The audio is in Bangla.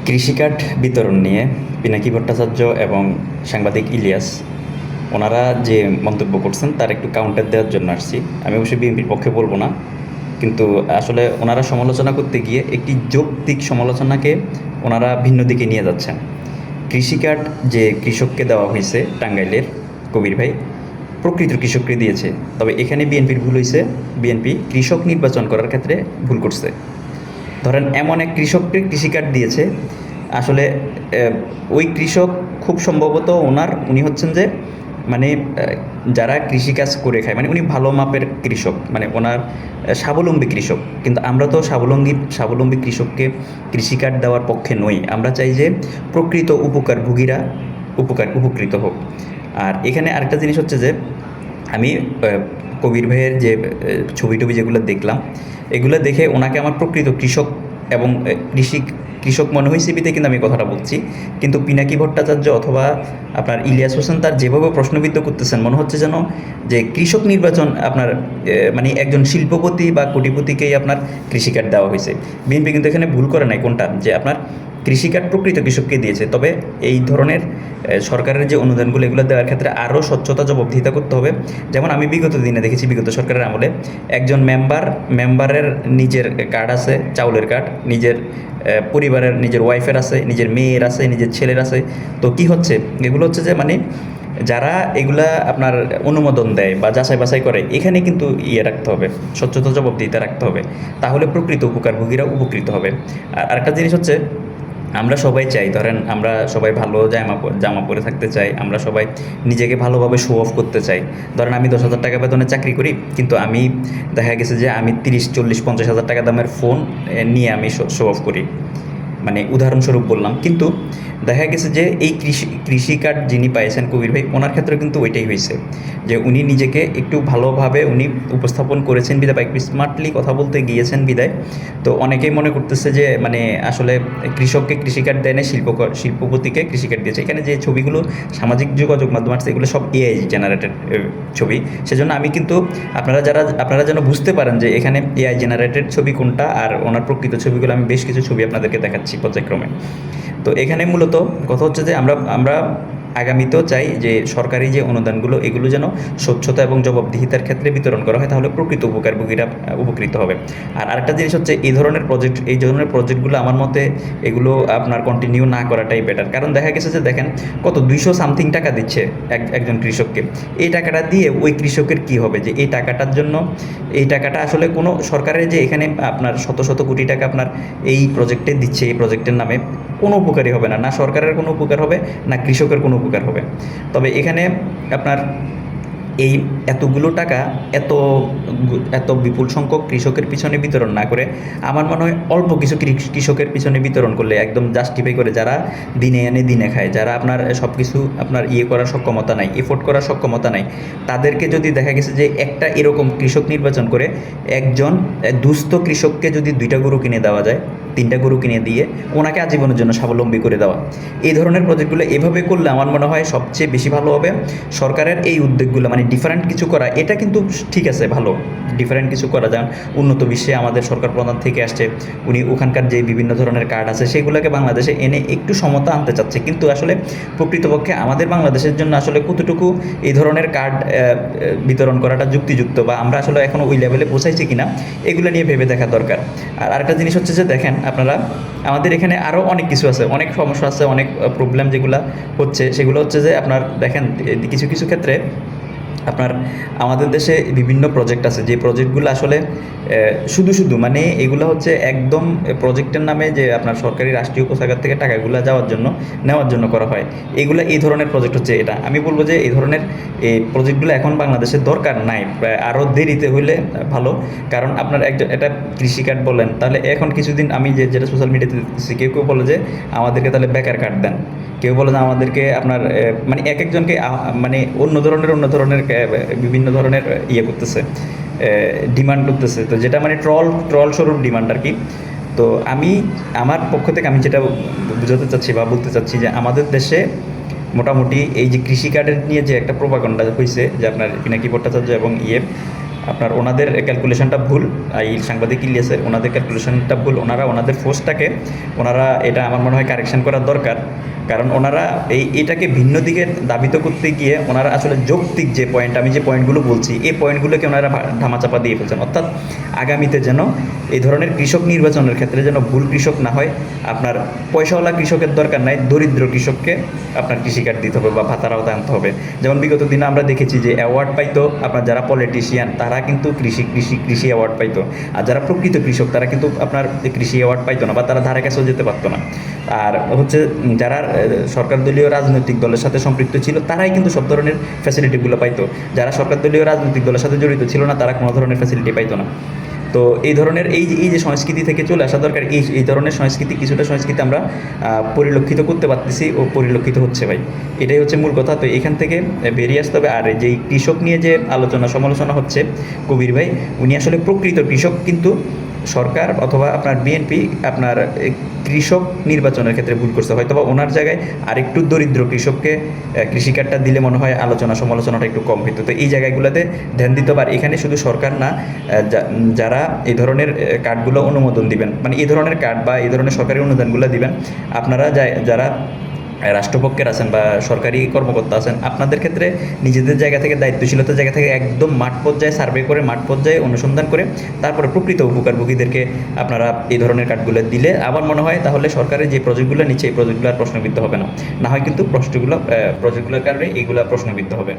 কৃষি কার্ড বিতরণ নিয়ে পিনাকি ভট্টাচার্য এবং সাংবাদিক ইলিয়াস ওনারা যে মন্তব্য করছেন তার একটু কাউন্টার দেওয়ার জন্য আসছি। আমি অবশ্যই বিএনপির পক্ষে বলবো না, কিন্তু আসলে ওনারা সমালোচনা করতে গিয়ে একটি যৌক্তিক সমালোচনাকে ওনারা ভিন্ন দিকে নিয়ে যাচ্ছেন। কৃষি কার্ড যে কৃষককে দেওয়া হয়েছে টাঙ্গাইলের কবির ভাই, প্রকৃত কৃষককে দিয়েছে। তবে এখানে বিএনপির ভুল হয়েছে, বিএনপি কৃষক নির্বাচন করার ক্ষেত্রে ভুল করছে। ধরেন এমন এক কৃষককে কৃষি কার্ড দিয়েছে, আসলে ওই কৃষক খুব সম্ভবত উনি হচ্ছেন যে মানে যারা কৃষিকাজ করে খায়, মানে উনি ভালো মাপের কৃষক, মানে ওনার স্বাবলম্বী কৃষক। কিন্তু আমরা তো স্বাবলম্বী কৃষককে কৃষি কার্ড দেওয়ার পক্ষে নই। আমরা চাই যে প্রকৃত উপকারভোগীরা উপকৃত হোক। আর এখানে আরেকটা জিনিস হচ্ছে যে আমি কবির ভাইয়ের যে ছবি টবি যেগুলো দেখলাম, এগুলো দেখে ওনাকে আমার প্রকৃত কৃষক এবং কৃষক মনে হয় সিবিতে, কিন্তু আমি কথাটা বলছি। কিন্তু পিনাকি ভট্টাচার্য অথবা আপনার ইলিয়াস হোসেন তার যেভাবে প্রশ্নবিদ্ধ করতেছেন, মনে হচ্ছে যেন যে কৃষক নির্বাচন আপনার মানে একজন শিল্পপতি বা কোটিপতিকেই আপনার কৃষিকার্ড দেওয়া হয়েছে। বিএনপি কিন্তু এখানে ভুল করে নাই কোনটা, যে আপনার কৃষিকার্ড প্রকৃত কৃষককে দিয়েছে। তবে এই ধরনের সরকারের যে অনুদানগুলো এগুলো দেওয়ার ক্ষেত্রে আরও স্বচ্ছতা জবাবদিহিতা করতে হবে। যেমন আমি বিগত দিনে দেখেছি, বিগত সরকারের আমলে একজন মেম্বারের নিজের কার্ড আছে, চাউলের কার্ড, নিজের পরিবারের নিজের ওয়াইফের আছে, নিজের মেয়ের আছে, নিজের ছেলের আছে। তো কি হচ্ছে, এগুলো হচ্ছে যে মানে যারা এগুলা আপনার অনুমোদন দেয় বা যাচাই বাছাই করে, এখানে কিন্তু রাখতে হবে, স্বচ্ছতা জবাবদিহিতা রাখতে হবে। তাহলে প্রকৃত উপকারভোগীরা উপকৃত হবে। আর আরেকটা জিনিস হচ্ছে, আমরা সবাই চাই, ধরেন আমরা সবাই ভালো জামা পরে থাকতে চাই, আমরা সবাই নিজেকে ভালোভাবে শো অফ করতে চাই। ধরেন আমি 10,000 টাকা বেতনে চাকরি করি, কিন্তু আমি দেখা গেছে যে আমি 30, 40, 50 হাজার টাকা দামের ফোন নিয়ে আমি শো অফ করি, মানে উদাহরণস্বরূপ বললাম। কিন্তু দেখা গেছে যে এই কৃষি কার্ড যিনি পাইছেন কবির ভাই, ওনার ক্ষেত্রে কিন্তু ওইটাই হয়েছে, যে উনি নিজেকে একটু ভালোভাবে উনি উপস্থাপন করেছেন বিদায়, বা একটু স্মার্টলি কথা বলতে গিয়েছেন বিদায়। তো অনেকেই মনে করতেছে যে মানে আসলে কৃষককে কৃষি কার্ড দেয় না, শিল্পপতিকে কৃষি কার্ড দিয়েছে। এখানে যে ছবিগুলো সামাজিক যোগাযোগ মাধ্যম আছে, এগুলো সব এআই জেনারেটেড ছবি। সেজন্য আমি কিন্তু আপনারা যেন বুঝতে পারেন যে এখানে এআই জেনারেটেড ছবি কোনটা আর ওনার প্রকৃত ছবিগুলো, আমি বেশ কিছু ছবি আপনাদেরকে দেখাচ্ছি পর্যায়ক্রমে। তো এখানে মূলত কথা হচ্ছে যে আমরা আগামীতেও চাই যে সরকারি যে অনুদানগুলো এগুলো যেন স্বচ্ছতা এবং জবাবদিহিতার ক্ষেত্রে বিতরণ করা হয়, তাহলে প্রকৃত উপকারভোগীরা উপকৃত হবে। আর আরেকটা জিনিস হচ্ছে, এই ধরনের প্রজেক্টগুলো আমার মতে এগুলো আপনার কন্টিনিউ না করাটাই বেটার। কারণ দেখা গেছে যে দেখেন কত 200 সামথিং টাকা দিচ্ছে একজন কৃষককে। এই টাকাটা দিয়ে ওই কৃষকের কি হবে, যে এই টাকাটার জন্য এই টাকাটা আসলে কোনো সরকারের যে এখানে আপনার শত শত কোটি টাকা আপনার এই প্রজেক্টে দিচ্ছে, এই প্রজেক্টের নামে কোনো উপকারই হবে না, না সরকারের কোনো উপকার হবে, না কৃষকের কোনো উপকার হবে। তবে এখানে আপনার এই এতগুলো টাকা এত এত বিপুল সংখ্যক কৃষকের পিছনে বিতরণ না করে, আমার মনে হয় অল্প কিছু কৃষকের পিছনে বিতরণ করলে একদম জাস্টিফাই করে, যারা দিনে এনে দিনে খায়, যারা আপনার সব কিছু আপনার করার সক্ষমতা নাই, এফোর্ড করার সক্ষমতা নাই, তাদেরকে যদি দেখা গেছে যে একটা এরকম কৃষক নির্বাচন করে একজন দুস্থ কৃষককে যদি 2টা গরু কিনে দেওয়া যায়, 3টা গরু কিনে দিয়ে ওনাকে আজীবনের জন্য স্বাবলম্বী করে দেওয়া, এই ধরনের প্রজেক্টগুলো এভাবে করলে আমার মনে হয় সবচেয়ে বেশি ভালো হবে। সরকারের এই উদ্যোগগুলো মানে ডিফারেন্ট কিছু করা, এটা কিন্তু ঠিক আছে, ভালো ডিফারেন্ট কিছু করা, যেমন উন্নত বিশ্বে আমাদের সরকার প্রধান থেকে আসছে, উনি ওখানকার যে বিভিন্ন ধরনের কার্ড আছে সেগুলোকে বাংলাদেশে এনে একটু সমতা আনতে চাচ্ছে। কিন্তু আসলে প্রকৃতপক্ষে আমাদের বাংলাদেশের জন্য আসলে কতটুকু এই ধরনের কার্ড বিতরণ করাটা যুক্তিযুক্ত, বা আমরা আসলে এখনও ওই লেভেলে পৌঁছাইছি কিনা, এগুলো নিয়ে ভেবে দেখা দরকার। আর আরেকটা জিনিস হচ্ছে যে দেখেন আপনারা, আমাদের এখানে আরও অনেক কিছু আছে, অনেক সমস্যা আছে, অনেক প্রবলেম যেগুলো হচ্ছে, সেগুলো হচ্ছে যে আপনার দেখেন কিছু কিছু ক্ষেত্রে আপনার আমাদের দেশে বিভিন্ন প্রজেক্ট আছে, যে প্রজেক্টগুলো আসলে শুধু মানে এগুলো হচ্ছে একদম প্রজেক্টের নামে, যে আপনার সরকারি রাষ্ট্রীয় কোষাগার থেকে টাকাগুলো নেওয়ার জন্য করা হয়। এই ধরনের প্রজেক্ট হচ্ছে এটা। আমি বলবো যে এই ধরনের এই প্রজেক্টগুলো এখন বাংলাদেশের দরকার নাই, আরও দেরিতে হইলে ভালো। কারণ আপনার একটা কৃষি কার্ড বলেন, তাহলে এখন কিছুদিন আমি যেটা সোশ্যাল মিডিয়াতে দেখতেছি, কেউ কেউ বলে যে আমাদেরকে তাহলে বেকার কার্ড দেন, কেউ বলে যে আমাদেরকে আপনার মানে এক একজনকে মানে অন্য ধরনের বিভিন্ন ধরনের করতেছে, ডিমান্ড করতেছে। তো যেটা মানে ট্রল স্বরূপ ডিমান্ড আর কি। তো আমার পক্ষ থেকে আমি যেটা বুঝাতে চাচ্ছি বা বলতে চাচ্ছি, যে আমাদের দেশে মোটামুটি এই যে কৃষি কার্ডের নিয়ে যে একটা প্রোপাগান্ডা হয়েছে, যে আপনার পিনাকি ভট্টাচার্য এবং আপনার ওনাদের ক্যালকুলেশনটা ভুল। এই সাংবাদিক ইলিয়াসের ওনাদের ক্যালকুলেশনটা ভুল। ওনাদের ফোর্সটাকে এটা আমার মনে হয় কারেকশন করা দরকার। কারণ ওনারা এটাকে ভিন্ন দিকে ধাবিত করতে গিয়ে ওনারা আসলে যৌক্তিক যে পয়েন্ট, আমি যে পয়েন্টগুলো বলছি এই পয়েন্টগুলোকে ওনারা ধামাচাপা দিয়ে ফেলছেন। অর্থাৎ আগামীতে যেন এই ধরনের কৃষক নির্বাচনের ক্ষেত্রে যেন ভুল কৃষক না হয়। আপনার পয়সাওয়ালা কৃষকের দরকার নাই, দরিদ্র কৃষককে আপনার কৃষিকার্ড দিতে হবে বা ভাতার আওতায় আনতে হবে। যেমন বিগত দিনে আমরা দেখেছি যে অ্যাওয়ার্ড পাইতো আপনার যারা পলিটিশিয়ান, তারা কিন্তু কৃষি অ্যাওয়ার্ড পাইতো। আর যারা প্রকৃত কৃষক তারা কিন্তু আপনার কৃষি অ্যাওয়ার্ড পাইতো না বা তারা ধারে কাছেও যেতে পারতো না। আর হচ্ছে যারা সরকার দলীয় রাজনৈতিক দলের সাথে সম্পৃক্ত ছিল তারাই কিন্তু সব ধরনের ফ্যাসিলিটিগুলো পাইতো। যারা সরকার দলীয় রাজনৈতিক দলের সাথে জড়িত ছিল না তারা কোনো ধরনের ফ্যাসিলিটি পাইতো না। তো এই ধরনের এই যে সংস্কৃতি থেকে চলে আসা দরকার, এই ধরনের সংস্কৃতি, কিছুটা সংস্কৃতি আমরা পরিলক্ষিত করতে পারতেছি ও পরিলক্ষিত হচ্ছে ভাই। এটাই হচ্ছে মূল কথা। তো এখান থেকে বেরিয়ে আসতে হবে। আর যেই কৃষক নিয়ে যে আলোচনা সমালোচনা হচ্ছে কবির ভাই, উনি আসলে প্রকৃত কৃষক, কিন্তু সরকার অথবা আপনার বিএনপি আপনার কৃষক নির্বাচনের ক্ষেত্রে ভুল করছে। হয়তো বা ওনার জায়গায় আরেকটু দরিদ্র কৃষককে কৃষিকার্ডটা দিলে মনে হয় আলোচনা সমালোচনাটা একটু কম হতো। তো এই জায়গাগুলোতে ধ্যান দিতে পারে। এখানে শুধু সরকার না, যারা এই ধরনের কার্ডগুলো অনুমোদন দিবেন, মানে এই ধরনের কার্ড বা এই ধরনের সরকারি অনুদানগুলো দিবেন, আপনারা যারা রাষ্ট্রপক্ষের আছেন বা সরকারি কর্মকর্তা আছেন, আপনাদের ক্ষেত্রে নিজেদের জায়গা থেকে, দায়িত্বশীলতার জায়গা থেকে একদম মাঠ পর্যায়ে সার্ভে করে, মাঠ পর্যায়ে অনুসন্ধান করে তারপরে প্রকৃত উপকারভোগীদেরকে আপনারা এই ধরনের কার্ডগুলো দিলে আমার মনে হয় তাহলে সরকারের যে প্রজেক্টগুলো নিচ্ছে এই প্রজেক্টগুলো আর প্রশ্নবিদ্ধ হবে না। না হয় কিন্তু প্রজেক্টগুলোর কারণে এইগুলো প্রশ্নবিদ্ধ হবে।